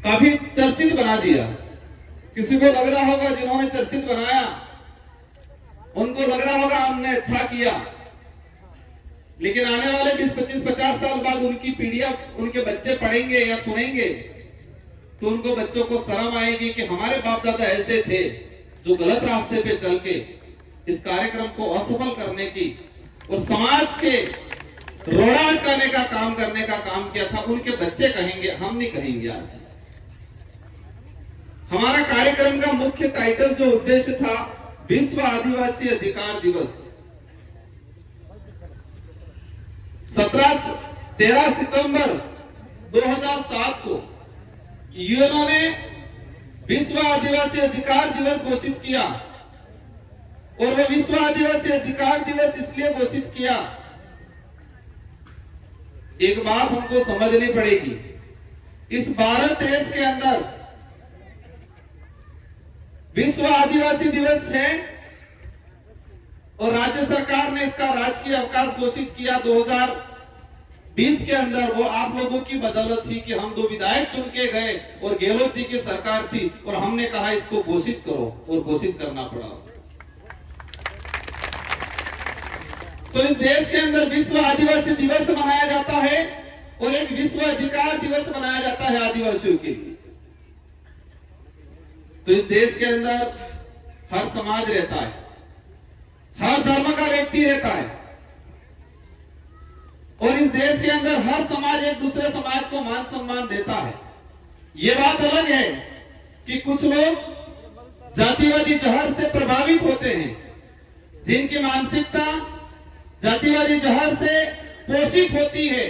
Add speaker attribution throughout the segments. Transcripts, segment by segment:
Speaker 1: काफी चर्चित बना दिया। किसी को लग रहा होगा जिन्होंने चर्चित बनाया उनको लग रहा होगा हमने अच्छा किया, लेकिन आने वाले 20, 25, 50 साल बाद उनकी पीढ़ियां, उनके बच्चे पढ़ेंगे या सुनेंगे तो उनको बच्चों को शर्म आएगी कि हमारे बाप दादा ऐसे थे जो गलत रास्ते पे चल के इस कार्यक्रम को असफल करने की और समाज के रोड़ा अटकाने का काम करने का काम किया था। उनके बच्चे कहेंगे, हम नहीं कहेंगे। आज हमारा कार्यक्रम का मुख्य टाइटल जो उद्देश्य था, विश्व आदिवासी अधिकार दिवस। 13 सितंबर 2007 को यूएनओ ने विश्व आदिवासी अधिकार दिवस घोषित किया। और वह विश्व आदिवासी अधिकार दिवस इसलिए घोषित किया, एक बात हमको समझनी पड़ेगी, इस भारत देश के अंदर विश्व आदिवासी दिवस है और राज्य सरकार ने इसका राजकीय अवकाश घोषित किया 2020 के अंदर। वो आप लोगों की बदौलत थी कि हम 2 विधायक चुन के गए और गहलोत जी की सरकार थी और हमने कहा इसको घोषित करो और घोषित करना पड़ा। तो इस देश के अंदर विश्व आदिवासी दिवस मनाया जाता है और एक विश्व अधिकार दिवस मनाया जाता है आदिवासियों के लिए। तो इस देश के अंदर हर समाज रहता है, हर धर्म का व्यक्ति रहता है और इस देश के अंदर हर समाज एक दूसरे समाज को मान सम्मान देता है। यह बात अलग है कि कुछ लोग जातिवादी जहर से प्रभावित होते हैं, जिनकी मानसिकता जातिवादी जहर से पोषित होती है।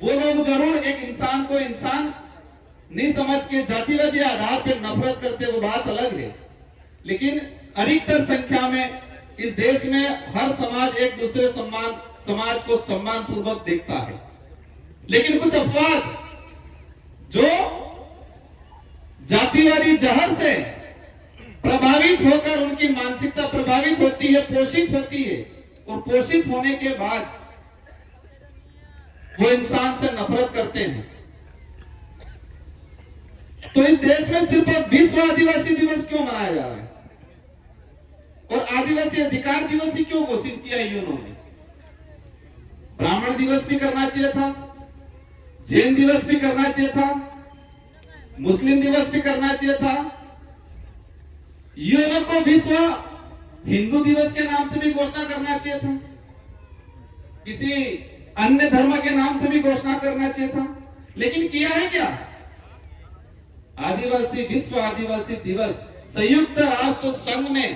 Speaker 1: वो लोग जरूर एक इंसान को इंसान नहीं समझ के जातिवादी आधार पर नफरत करते, वो बात अलग है। लेकिन अधिकतर संख्या में इस देश में हर समाज एक दूसरे समाज को सम्मान पूर्वक देखता है। लेकिन कुछ अपवाद जो जातिवादी जहर से प्रभावित होकर उनकी मानसिकता प्रभावित होती है, पोषित होती है और पोषित होने के बाद वो इंसान से नफरत करते हैं। तो इस देश में सिर्फ विश्व आदिवासी दिवस क्यों मनाया जा रहा है और आदिवासी अधिकार दिवस ही क्यों घोषित किया यूएनओ ने? ब्राह्मण दिवस भी करना चाहिए था, जैन दिवस भी करना चाहिए था, मुस्लिम दिवस भी करना चाहिए था। यूएनओ को विश्व हिंदू दिवस के नाम से भी घोषणा करना चाहिए था, किसी अन्य धर्म के नाम से भी घोषणा करना चाहिए था। लेकिन किया है क्या? आदिवासी विश्व आदिवासी दिवस संयुक्त राष्ट्र संघ ने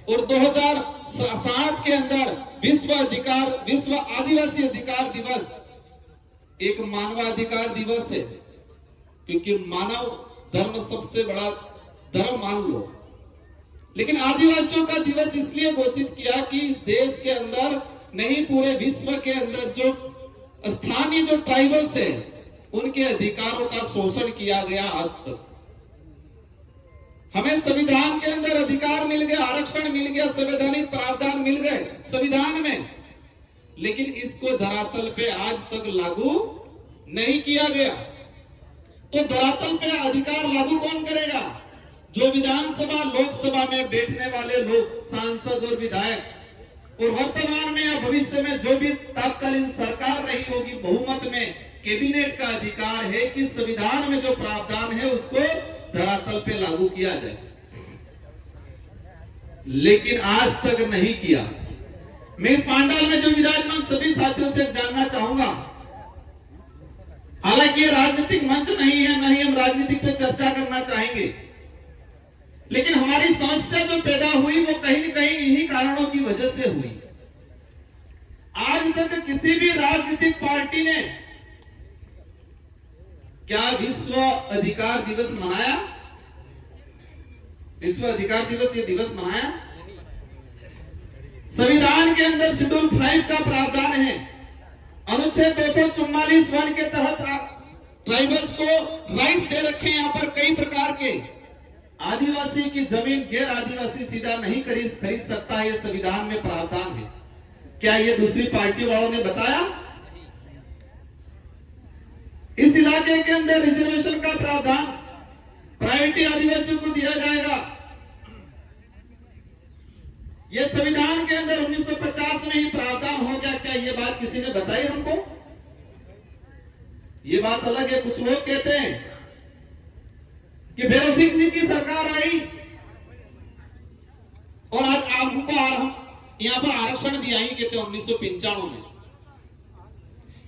Speaker 1: और 2007 के अंदर विश्व आदिवासी अधिकार दिवस एक मानवाधिकार दिवस है, क्योंकि मानव धर्म सबसे बड़ा धर्म मान लो। लेकिन आदिवासियों का दिवस इसलिए घोषित किया कि इस देश के अंदर नहीं, पूरे विश्व के अंदर जो स्थानीय जो ट्राइबल्स है उनके अधिकारों का शोषण किया गया आज तक। हमें संविधान के अंदर अधिकार मिल गया, आरक्षण मिल गया, संवैधानिक प्रावधान मिल गए संविधान में, लेकिन इसको धरातल पे आज तक लागू नहीं किया गया। तो धरातल पे अधिकार लागू कौन करेगा? जो विधानसभा लोकसभा में बैठने वाले लोग, सांसद और विधायक, और वर्तमान में या भविष्य में जो भी तत्कालीन सरकार रही होगी, बहुमत में कैबिनेट का अधिकार है कि संविधान में जो प्रावधान है उसको धरातल पे लागू किया जाए। लेकिन आज तक नहीं किया। मैं इस पांडाल में जो विराजमान सभी साथियों से जानना चाहूंगा, हालांकि ये राजनीतिक मंच नहीं है, नहीं हम राजनीतिक पे चर्चा करना चाहेंगे, लेकिन हमारी समस्या जो पैदा हुई वो कहीं न कहीं इन्हीं कारणों की वजह से हुई। आज तक किसी भी राजनीतिक पार्टी ने क्या विश्व अधिकार दिवस मनाया? विश्व अधिकार दिवस ये दिवस मनाया? संविधान के अंदर शेड्यूल 5 का प्रावधान है, अनुच्छेद 244(1) के तहत ट्राइबल्स को राइट्स दे रखे हैं। यहाँ पर कई प्रकार के आदिवासी की जमीन गैर आदिवासी सीधा नहीं खरीद सकता है, ये संविधान में प्रावधान है। क्या ये दूसरी पार्टी वालों ने बताया? इस इलाके के अंदर रिजर्वेशन का प्रावधान किसी ने बताई हमको? ये बात अलग है। कुछ लोग कहते हैं कि भैरव सिंह जी की सरकार आई और आज आपको हम यहां पर आरक्षण दिया ही कहते 1995 में।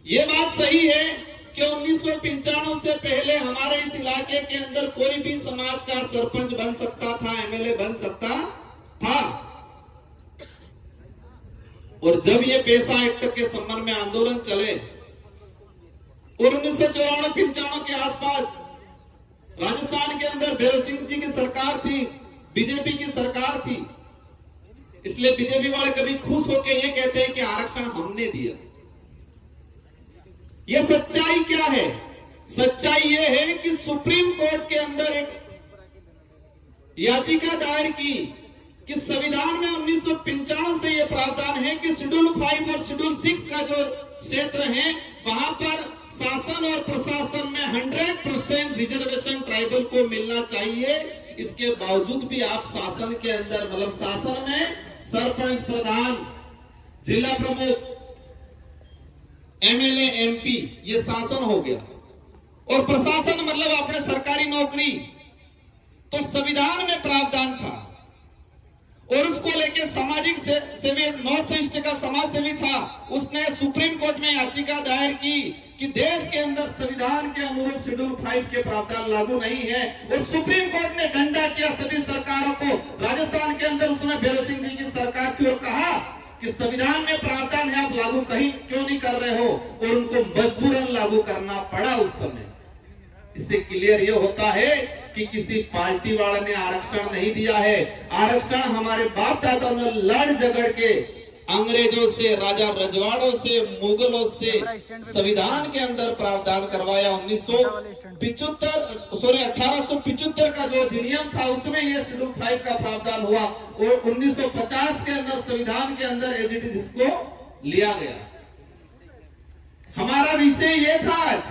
Speaker 1: यह बात सही है कि 1995 से पहले हमारे इस इलाके के अंदर कोई भी समाज का सरपंच बन सकता था, एमएलए बन सकता था। और जब ये पैसा एक्ट के संबंध में आंदोलन चले और 1994-95 के आसपास राजस्थान के अंदर भैरव सिंह जी की सरकार थी, बीजेपी की सरकार थी, इसलिए बीजेपी वाले कभी खुश होकर ये कहते हैं कि आरक्षण हमने दिया। ये सच्चाई क्या है? सच्चाई ये है कि सुप्रीम कोर्ट के अंदर एक याचिका दायर की कि संविधान में 1995 से यह प्रावधान है कि शेड्यूल 5 और शेड्यूल 6 का जो क्षेत्र है वहां पर शासन और प्रशासन में 100% रिजर्वेशन ट्राइबल को मिलना चाहिए। इसके बावजूद भी आप शासन के अंदर मतलब शासन में सरपंच, प्रधान, जिला प्रमुख, एमएलए, एमपी ये शासन हो गया और प्रशासन मतलब अपने सरकारी नौकरी। तो संविधान में प्रावधान था और उसको लेके सामाजिक सेवी नॉर्थ ईस्ट का समाज सेवी था, उसने सुप्रीम कोर्ट में याचिका दायर की कि देश के अंदर संविधान के अनुरूप शेड्यूल 5 के प्रावधान लागू नहीं है। और सुप्रीम कोर्ट ने डंडा किया सभी सरकारों को। राजस्थान के अंदर उसमें भैरव सिंह जी की सरकार थी और कहा कि संविधान में प्रावधान है, आप लागू कहीं क्यों नहीं कर रहे हो? और उनको मजबूरन लागू करना पड़ा उस समय। इससे क्लियर ये होता है कि किसी पार्टी वाले ने आरक्षण नहीं दिया है। आरक्षण हमारे बाप दादाओं ने लड़ झगड़ के अंग्रेजों से, राजा रजवाड़ों से, मुगलों से संविधान के अंदर प्रावधान करवाया। 1875 का जो अधिनियम था उसमें यह शेड्यूल 5 का प्रावधान हुआ और 1950 के अंदर संविधान के अंदर एज इट इज इसको लिया गया। हमारा विषय यह था आज,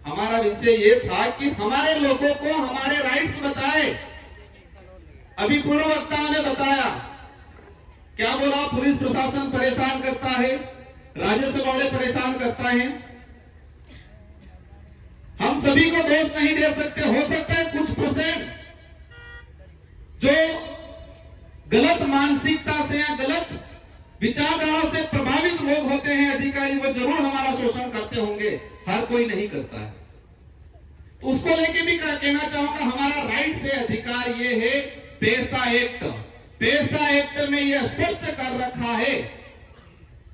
Speaker 1: हमारा विषय यह था कि हमारे लोगों को हमारे राइट्स बताए। अभी पूर्व वक्ताओं ने बताया, क्या बोला? पुलिस प्रशासन परेशान करता है, राजस्व वाले परेशान करता है। हम सभी को दोष नहीं दे सकते। हो सकता है कुछ % जो गलत मानसिकता से या गलत विचारधारा से प्रभावित लोग होते हैं अधिकारी, वो जरूर हमारा शोषण करते होंगे, हर कोई नहीं करता है। तो उसको लेके भी कहना चाहूंगा, हमारा राइट से अधिकार ये है पैसा एक्ट। पैसा एक्ट में यह स्पष्ट कर रखा है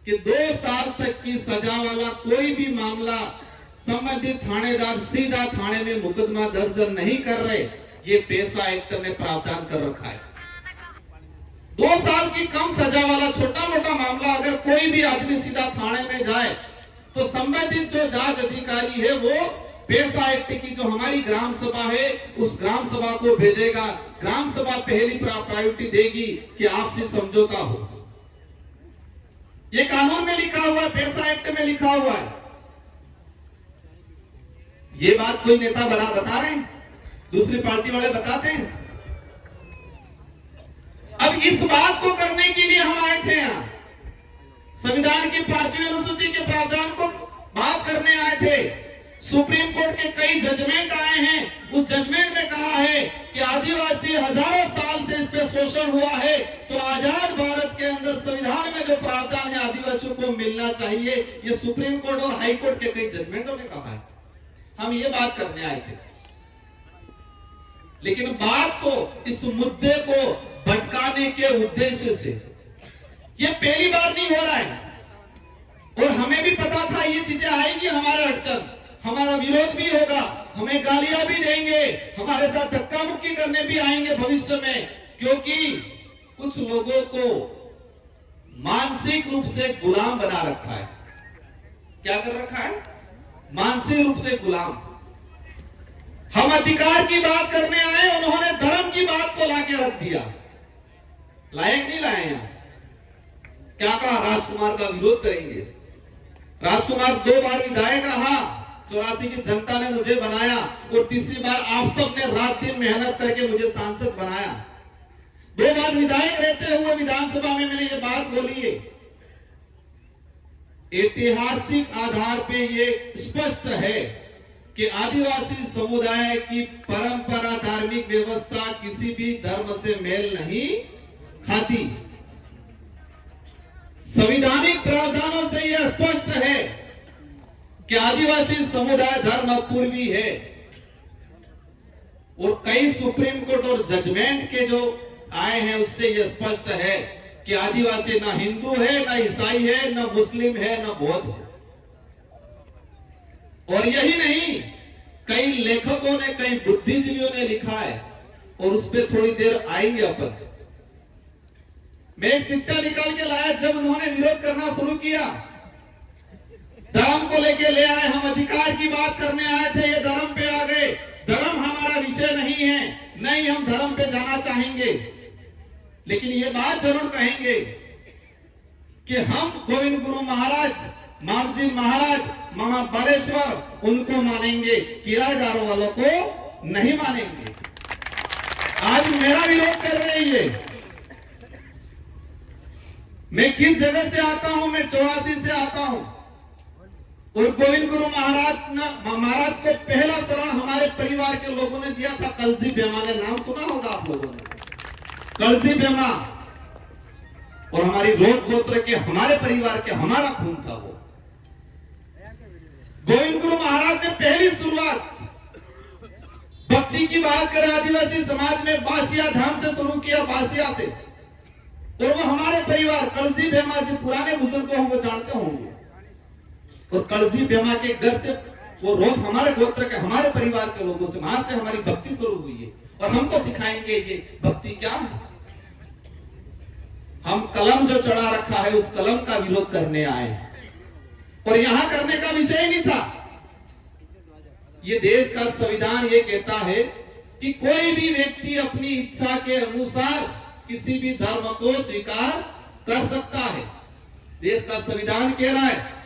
Speaker 1: कि 2 साल तक की सजा वाला कोई भी मामला संबंधित थानेदार सीधा थाने में मुकदमा दर्ज नहीं कर रहे। ये पैसा एक्ट में प्रावधान कर रखा है। 2 साल की कम सजा वाला छोटा मोटा मामला अगर कोई भी आदमी सीधा थाने में जाए तो संबंधित जो जांच अधिकारी है वो पैसा एक्ट की जो हमारी ग्राम सभा है उस ग्राम सभा को भेजेगा। ग्राम सभा पहली प्रायोरिटी देगी कि आपसी समझौता हो। ये कानून में लिखा हुआ है, पैसा एक्ट में लिखा हुआ है। ये बात कोई नेता बता रहे हैं, दूसरी पार्टी वाले बताते हैं। अब इस बात को करने के लिए हम आए थे यहाँ, संविधान की 5वीं अनुसूची के प्रावधान को बात करने आए थे। सुप्रीम कोर्ट के कई जजमेंट आए हैं, उस जजमेंट में कहा है कि आदिवासी हजारों साल से इस पे शोषण हुआ है, तो आजाद भारत के अंदर संविधान में जो प्रावधान है आदिवासियों को मिलना चाहिए। ये सुप्रीम कोर्ट और हाई कोर्ट के कई जजमेंटों में कहा है। हम ये बात करने आए थे, लेकिन बात को इस मुद्दे को भटकाने के उद्देश्य से ये पहली बार नहीं हो रहा है और हमें भी पता था ये चीजें आएगी, हमारे अड़चन, हमारा विरोध भी होगा, हमें गालियां भी देंगे, हमारे साथ धक्का मुक्की करने भी आएंगे भविष्य में, क्योंकि कुछ लोगों को मानसिक रूप से गुलाम बना रखा है। क्या कर रखा है? मानसिक रूप से गुलाम। हम अधिकार की बात करने आए, उन्होंने धर्म की बात को लाके रख दिया। लायक नहीं लाए यहां। क्या कहा? राजकुमार का विरोध करेंगे। राजकुमार 2 बार विधायक रहा, 84 की जनता ने मुझे बनाया और तीसरी बार आप सब ने रात दिन मेहनत करके मुझे सांसद बनाया। 2 बार विधायक रहते हुए विधानसभा में मैंने ये बात बोली है ऐतिहासिक आधार पे ये स्पष्ट है कि आदिवासी समुदाय की परंपरा, धार्मिक व्यवस्था किसी भी धर्म से मेल नहीं खाती। संवैधानिक प्रावधानों से यह स्पष्ट है कि आदिवासी समुदाय धर्म पूर्वी है, और कई सुप्रीम कोर्ट और जजमेंट के जो आए हैं उससे यह स्पष्ट है कि आदिवासी ना हिंदू है, ना ईसाई है, ना मुस्लिम है, ना बौद्ध है। और यही नहीं, कई लेखकों ने, कई बुद्धिजीवियों ने लिखा है, और उस पर थोड़ी देर आएंगे अपन। मैं एक चिट्ठा निकाल के लाया, जब उन्होंने विरोध करना शुरू किया, धर्म को लेके ले आए, हम अधिकार की बात करने आए थे, ये धर्म पे आ गए। धर्म हमारा विषय नहीं है, नहीं हम धर्म पे जाना चाहेंगे, लेकिन ये बात जरूर कहेंगे कि हम गोविंद गुरु महाराज, मामजी महाराज, मामा बालेश्वर, उनको मानेंगे, किराएदारों वालों को नहीं मानेंगे। आज मेरा विरोध कर रहे हैं ये। मैं किस जगह से आता हूं? मैं 84 से आता हूं, और गोविंद गुरु महाराज को पहला शरण हमारे परिवार के लोगों ने दिया था। कलसी बेमा ने नाम सुना होगा आप लोगों ने, कलसी बेमा, और हमारी रोग गोत्र के, हमारे परिवार के, हमारा खून था वो। गोविंद गुरु महाराज ने पहली शुरुआत भक्ति की बात करें आदिवासी समाज में बासिया धाम से शुरू किया, बासिया से, और वो हमारे परिवार कलसी बेमा, जो पुराने बुजुर्ग को वो जानते होंगे, और कलसी बेमा के घर से वो रोग हमारे गोत्र के, हमारे परिवार के लोगों से, वहां से हमारी भक्ति शुरू हुई है, और हमको सिखाएंगे ये भक्ति क्या है। हम कलम जो चढ़ा रखा है उस कलम का विरोध करने आए, और यहां करने का विषय नहीं था। ये देश का संविधान ये कहता है कि कोई भी व्यक्ति अपनी इच्छा के अनुसार किसी भी धर्म को स्वीकार कर सकता है, देश का संविधान कह रहा है।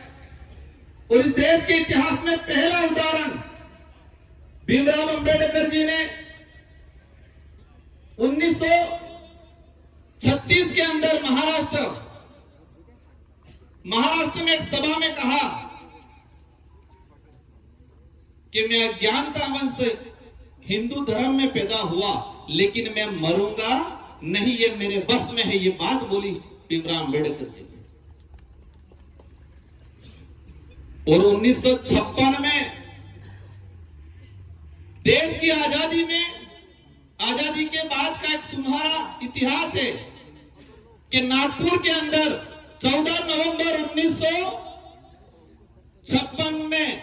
Speaker 1: और इस देश के इतिहास में पहला उदाहरण भीमराव अंबेडकर जी ने 1936 के अंदर महाराष्ट्र में एक सभा में कहा कि मैं अज्ञानतावश हिंदू धर्म में पैदा हुआ, लेकिन मैं मरूंगा नहीं, ये मेरे बस में है। ये बात बोली भीमराव अंबेडकर जी। और 1956 में देश की आजादी के बाद का एक सुनहरा इतिहास है कि नागपुर के अंदर 14 नवंबर 1956 में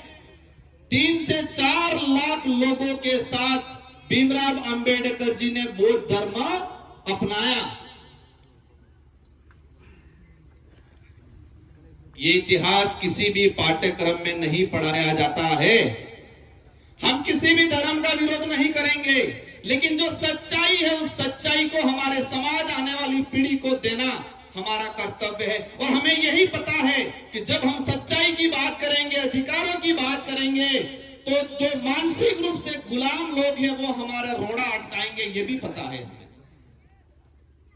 Speaker 1: 3 से 4 लाख लोगों के साथ भीमराव अंबेडकर जी ने बौद्ध धर्म अपनाया। ये इतिहास किसी भी पाठ्यक्रम में नहीं पढ़ाया जाता है। हम किसी भी धर्म का विरोध नहीं करेंगे, लेकिन जो सच्चाई है उस सच्चाई को हमारे समाज, आने वाली पीढ़ी को देना हमारा कर्तव्य है। और हमें यही पता है कि जब हम सच्चाई की बात करेंगे, अधिकारों की बात करेंगे, तो जो मानसिक रूप से गुलाम लोग हैं वो हमारा रोड़ा अटकाएंगे, ये भी पता है हमें।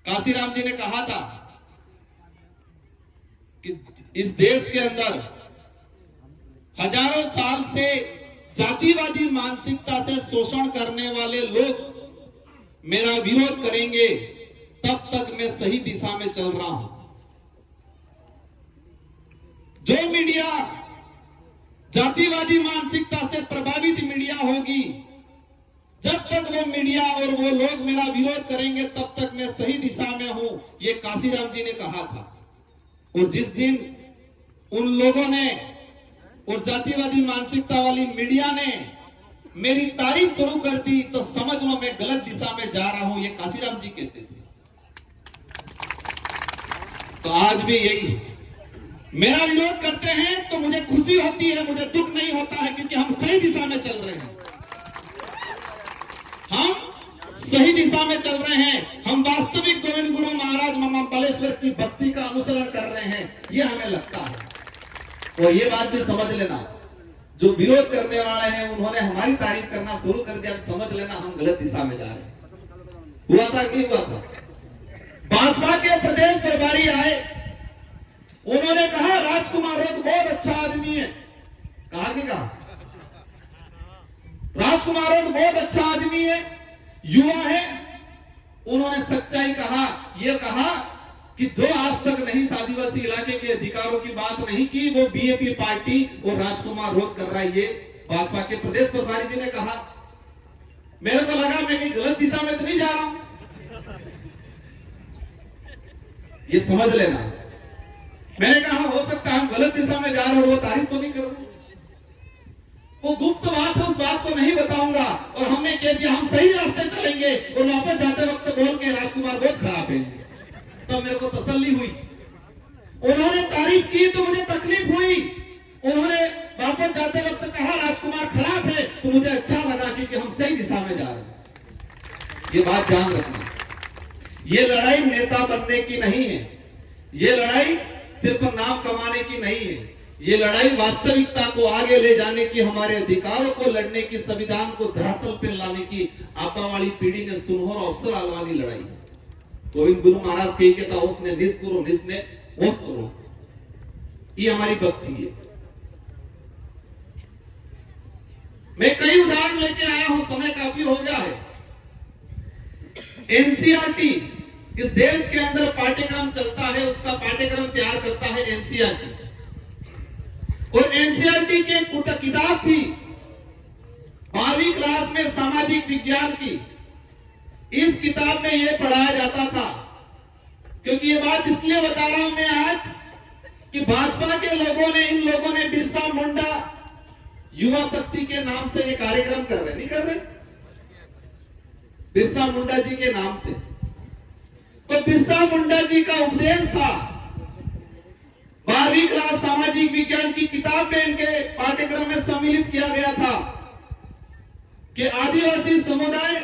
Speaker 1: काशीराम जी ने कहा था कि इस देश के अंदर हजारों साल से जातिवादी मानसिकता से शोषण करने वाले लोग मेरा विरोध करेंगे, तब तक मैं सही दिशा में चल रहा हूं। जो मीडिया जातिवादी मानसिकता से प्रभावित मीडिया होगी, जब तक वो मीडिया और वो लोग मेरा विरोध करेंगे, तब तक मैं सही दिशा में हूं, ये काशीराम जी ने कहा था। और जिस दिन उन लोगों ने और जातिवादी मानसिकता वाली मीडिया ने मेरी तारीफ शुरू कर दी, तो समझ लो मैं गलत दिशा में जा रहा हूं, ये काशीराम जी कहते थे। तो आज भी यही है, मेरा विरोध करते हैं तो मुझे खुशी होती है, मुझे दुख नहीं होता है, क्योंकि हम सही दिशा में चल रहे हैं। हम सही दिशा में चल रहे हैं, हम वास्तविक गोविंद गुरु महाराज मामा बालेश्वर की भक्ति का अनुसरण कर रहे हैं, ये हमें लगता है। और ये बात भी समझ लेना, जो विरोध करने वाले हैं उन्होंने हमारी तारीफ करना शुरू कर दिया, समझ लेना हम गलत दिशा में जा रहे हैं। हुआ था कि हुआ था, भाजपा के प्रदेश प्रभारी आए उन्होंने कहा राजकुमार रोध बहुत अच्छा आदमी है। कहा कि कहा राजकुमार रोध बहुत अच्छा आदमी है, युवा है। उन्होंने सच्चाई कहा, यह कहा कि जो आज तक नहीं इस आदिवासी इलाके के अधिकारों की बात नहीं की, वो बीएपी पार्टी और राजकुमार रोध कर रहा है। ये भाजपा के प्रदेश प्रभारी जी ने कहा। मेरे को लगा मैं कहीं गलत दिशा में तो नहीं जा रहा हूं, ये समझ लेना। मैंने कहा हो सकता है हम गलत दिशा में जा रहे हो, वो तारीफ तो नहीं करोगे। वो गुप्त बात है, उस बात को नहीं बताऊंगा। और हमने कह दिया हम सही रास्ते चलेंगे, और वापस जाते वक्त बोल के राजकुमार बहुत खराब है। तब मेरे को तसल्ली हुई। उन्होंने तारीफ की तो मुझे तकलीफ हुई। उन्होंने वापस जाते वक्त कहा राजकुमार खराब है, तो मुझे अच्छा लगा क्योंकि हम सही दिशा में जा रहे हैं। ये बात ध्यान रखना। ये लड़ाई नेता बनने की नहीं है, ये लड़ाई सिर्फ नाम कमाने की नहीं है। ये लड़ाई वास्तविकता को आगे ले जाने की, हमारे अधिकारों को लड़ने की, संविधान को धरातल पर लाने की आपा वाली पीढ़ी ने सुनहरा अवसर आलवानी लड़ाई है। गोविंद गुरु महाराज कही के था उसने निस करो, निस ने ओस करो। ये हमारी भक्ति है। मैं कई उदाहरण लेके आया हूं, समय काफी हो गया है। एनसीईआरटी इस देश के अंदर पाठ्यक्रम चलता है, उसका पाठ्यक्रम तैयार करता है एनसीईआरटी। और एनसीईआरटी की एक किताब थी 12वीं क्लास में सामाजिक विज्ञान की। इस किताब में यह पढ़ाया जाता था, क्योंकि ये बात इसलिए बता रहा हूं मैं आज कि भाजपा के लोगों ने, इन लोगों ने बिरसा मुंडा युवा शक्ति के नाम से ये कार्यक्रम कर रहे, नहीं कर रहे, बिरसा मुंडा जी के नाम से। तो बिरसा मुंडा जी का उपदेश था 12वीं क्लास सामाजिक विज्ञान की किताब में, इनके पाठ्यक्रम में सम्मिलित किया गया था कि आदिवासी समुदाय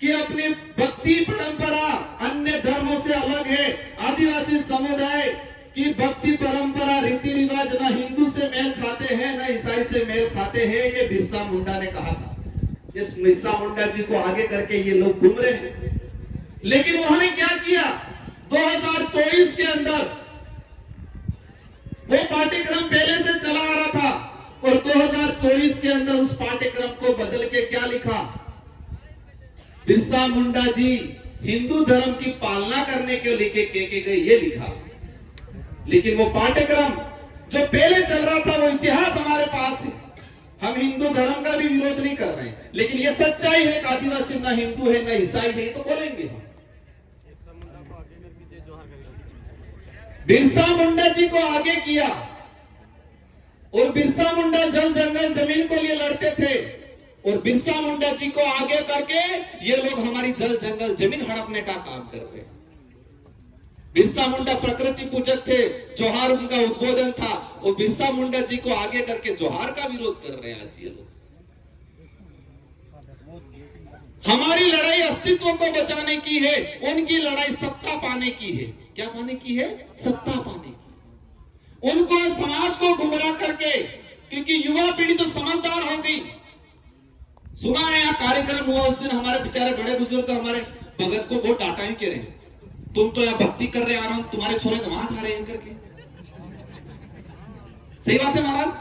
Speaker 1: की अपनी भक्ति परंपरा अन्य धर्मों से अलग है। आदिवासी समुदाय की भक्ति परंपरा रीति रिवाज न हिंदू से मेल खाते हैं, न ईसाई से मेल खाते हैं। ये बिरसा मुंडा ने कहा था। इस बिरसा मुंडा जी को आगे करके ये लोग घूम रहे हैं। लेकिन उन्होंने क्या किया, 2024 के अंदर वो पाठ्यक्रम पहले से चला आ रहा था, और 2024 के अंदर उस पाठ्यक्रम को बदल के क्या लिखा, बिरसा मुंडा जी हिंदू धर्म की पालना करने के लिए के गए, ये लिखा। लेकिन वो पाठ्यक्रम जो पहले चल रहा था, वो इतिहास हमारे पास है। हम हिंदू धर्म का भी विरोध नहीं कर रहे हैं, लेकिन ये सच्चाई है कि आदिवासी ना हिंदू है ना ईसाई है, तो बोलेंगे हम। बिरसा मुंडा जी को आगे किया, और बिरसा मुंडा जल जंगल जमीन को लिए लड़ते थे, और बिरसा मुंडा जी को आगे करके ये लोग हमारी जल जंगल जमीन हड़पने का काम कर रहे हैं। बिरसा मुंडा प्रकृति पूजक थे, जोहार उनका उद्बोधन था, और बिरसा मुंडा जी को आगे करके जोहार का विरोध कर रहे हैं आज ये लोग। हमारी लड़ाई अस्तित्व को बचाने की है, उनकी लड़ाई सत्ता पाने की है। क्या पाने की है? सत्ता पाने की। उनको समाज को गुमराह करके, क्योंकि युवा पीढ़ी तो समझदार हो गई। सुना है यहाँ कार्यक्रम हुआ उस दिन, हमारे बेचारे बड़े बुजुर्ग हमारे भगत को बहुत डांटा ही कह रहे हैं, तुम तो यहाँ भक्ति कर रहे आ रहे हो, तुम्हारे छोरे तो वहां जा रहे हैं करके। सही बात है महाराज,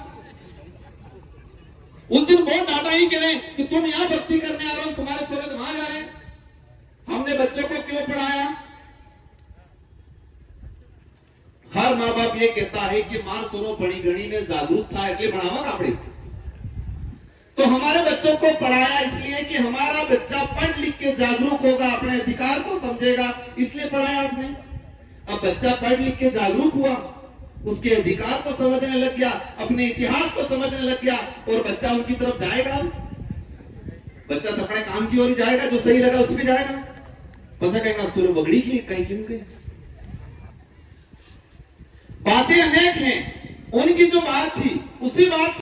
Speaker 1: उस दिन बहुत डांटा ही कह रहे हैं कि तुम यहाँ भक्ति करने आ रहे हो, तुम्हारे छोरे तो वहां जा रहे हैं। हमने बच्चों को क्यों पढ़ाया? हर माँ बाप ये कहता है कि मार सुनो पढ़ी गणी ने जागरूक था એટલે ભણાવવા આપણે। तो हमारे बच्चों को पढ़ाया इसलिए कि हमारा बच्चा पढ़ लिख के जागरूक होगा, अपने अधिकार को समझेगा, इसलिए पढ़ाया आपने। अब बच्चा पढ़ लिख के जागरूक हुआ, उसके अधिकार को समझने लग गया, अपने इतिहास को समझने लग गया, और बच्चा उनकी तरफ जाएगा। बच्चा तो अपने काम की ओर ही जाएगा, जो सही लगा उस पर जाएगा। फंसा कहेगा सुर बगड़ी की कहीं क्यों गई। बातें अनेक हैं, उनकी जो बात थी उसी बात